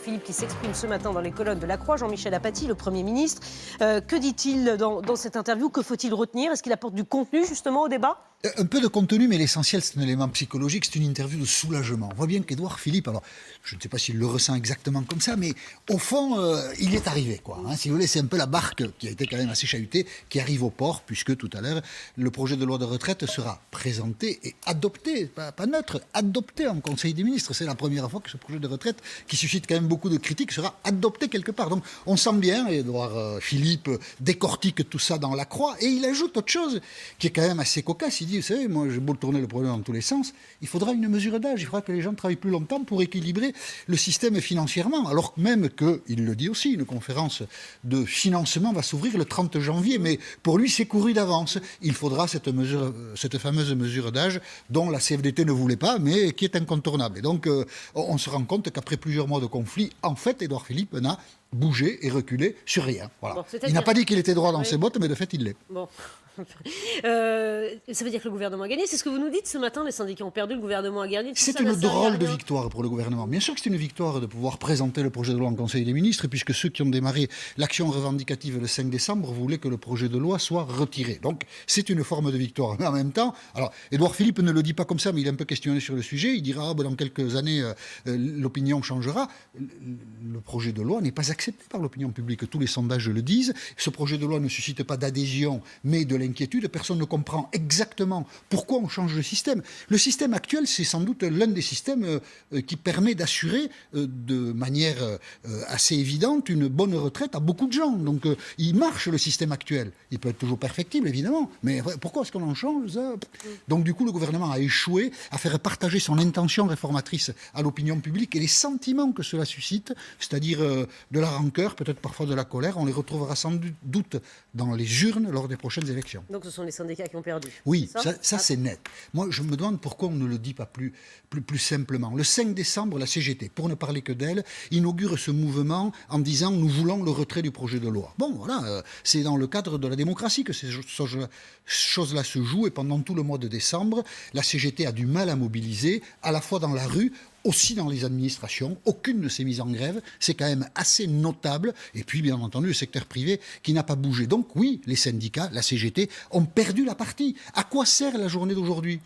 Philippe qui s'exprime ce matin dans les colonnes de La Croix. Jean-Michel Apathy, le Premier ministre. Que dit-il dans cette interview? Que faut-il retenir? Est-ce qu'il apporte du contenu justement au débat? Un peu de contenu, mais l'essentiel, c'est un élément psychologique, c'est une interview de soulagement. On voit bien qu'Édouard Philippe, alors je ne sais pas s'il le ressent exactement comme ça, mais au fond, il est arrivé, quoi. Si vous voulez, c'est un peu la barque qui a été quand même assez chahutée, qui arrive au port, puisque tout à l'heure, le projet de loi de retraite sera présenté et adopté, pas neutre, adopté en Conseil des ministres. C'est la première fois que ce projet de retraite, qui suscite quand même beaucoup de critiques, sera adopté quelque part. Donc on sent bien, Édouard Philippe décortique tout ça dans La Croix, et il ajoute autre chose qui est quand même assez cocasse. Vous savez, moi j'ai beau le tourner le problème dans tous les sens, il faudra une mesure d'âge, il faudra que les gens travaillent plus longtemps pour équilibrer le système financièrement, alors même qu'il le dit aussi, une conférence de financement va s'ouvrir le 30 janvier, mais pour lui c'est couru d'avance. Il faudra cette fameuse mesure d'âge dont la CFDT ne voulait pas, mais qui est incontournable. Et donc on se rend compte qu'après plusieurs mois de conflit, en fait Édouard Philippe n'a bougé et reculé sur rien. Voilà. Bon, il n'a pas dit qu'il était droit dans ses bottes, mais de fait il l'est. Bon. Ça veut dire que le gouvernement a gagné. C'est ce que vous nous dites ce matin, les syndicats ont perdu, le gouvernement a gagné. C'est une drôle de victoire pour le gouvernement. Bien sûr que c'est une victoire de pouvoir présenter le projet de loi en Conseil des ministres, puisque ceux qui ont démarré l'action revendicative le 5 décembre voulaient que le projet de loi soit retiré. Donc c'est une forme de victoire. Mais en même temps, alors Édouard Philippe ne le dit pas comme ça, mais il est un peu questionné sur le sujet. Il dira dans quelques années, l'opinion changera. Le projet de loi n'est pas accepté par l'opinion publique. Tous les sondages le disent. Ce projet de loi ne suscite pas d'adhésion, mais de l'inquiétude. Personne ne comprend exactement pourquoi on change le système. Le système actuel, c'est sans doute l'un des systèmes qui permet d'assurer de manière assez évidente une bonne retraite à beaucoup de gens. Donc il marche le système actuel. Il peut être toujours perfectible, évidemment, mais pourquoi est-ce qu'on en change ça? Donc du coup, le gouvernement a échoué à faire partager son intention réformatrice à l'opinion publique, et les sentiments que cela suscite, c'est-à-dire de la rancœur, peut-être parfois de la colère, on les retrouvera sans doute dans les urnes lors des prochaines élections. Donc ce sont les syndicats qui ont perdu. Oui, ça c'est net. Moi, je me demande pourquoi on ne le dit pas plus simplement. Le 5 décembre, la CGT, pour ne parler que d'elle, inaugure ce mouvement en disant « nous voulons le retrait du projet de loi ». Bon, voilà, c'est dans le cadre de la démocratie que ces choses-là se jouent, et pendant tout le mois de décembre, la CGT a du mal à mobiliser, à la fois dans la rue, aussi dans les administrations. Aucune de ces mises en grève, c'est quand même assez notable. Et puis, bien entendu, le secteur privé qui n'a pas bougé. Donc oui, les syndicats, la CGT, ont perdu la partie. À quoi sert la journée d'aujourd'hui ?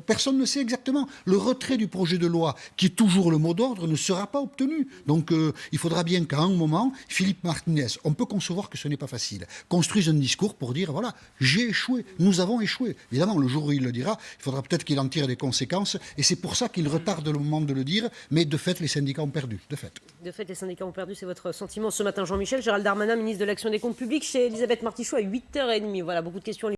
Personne ne sait exactement. Le retrait du projet de loi, qui est toujours le mot d'ordre, ne sera pas obtenu. Donc il faudra bien qu'à un moment, Philippe Martinez, on peut concevoir que ce n'est pas facile, construise un discours pour dire, voilà, j'ai échoué, nous avons échoué. Évidemment, le jour où il le dira, il faudra peut-être qu'il en tire des conséquences, et c'est pour ça qu'il retarde le moment de le dire, mais de fait, les syndicats ont perdu, de fait. De fait, les syndicats ont perdu, c'est votre sentiment ce matin, Jean-Michel. Gérald Darmanin, ministre de l'Action des Comptes Publics, chez Elisabeth Martichoux à 8h30. Voilà, beaucoup de questions.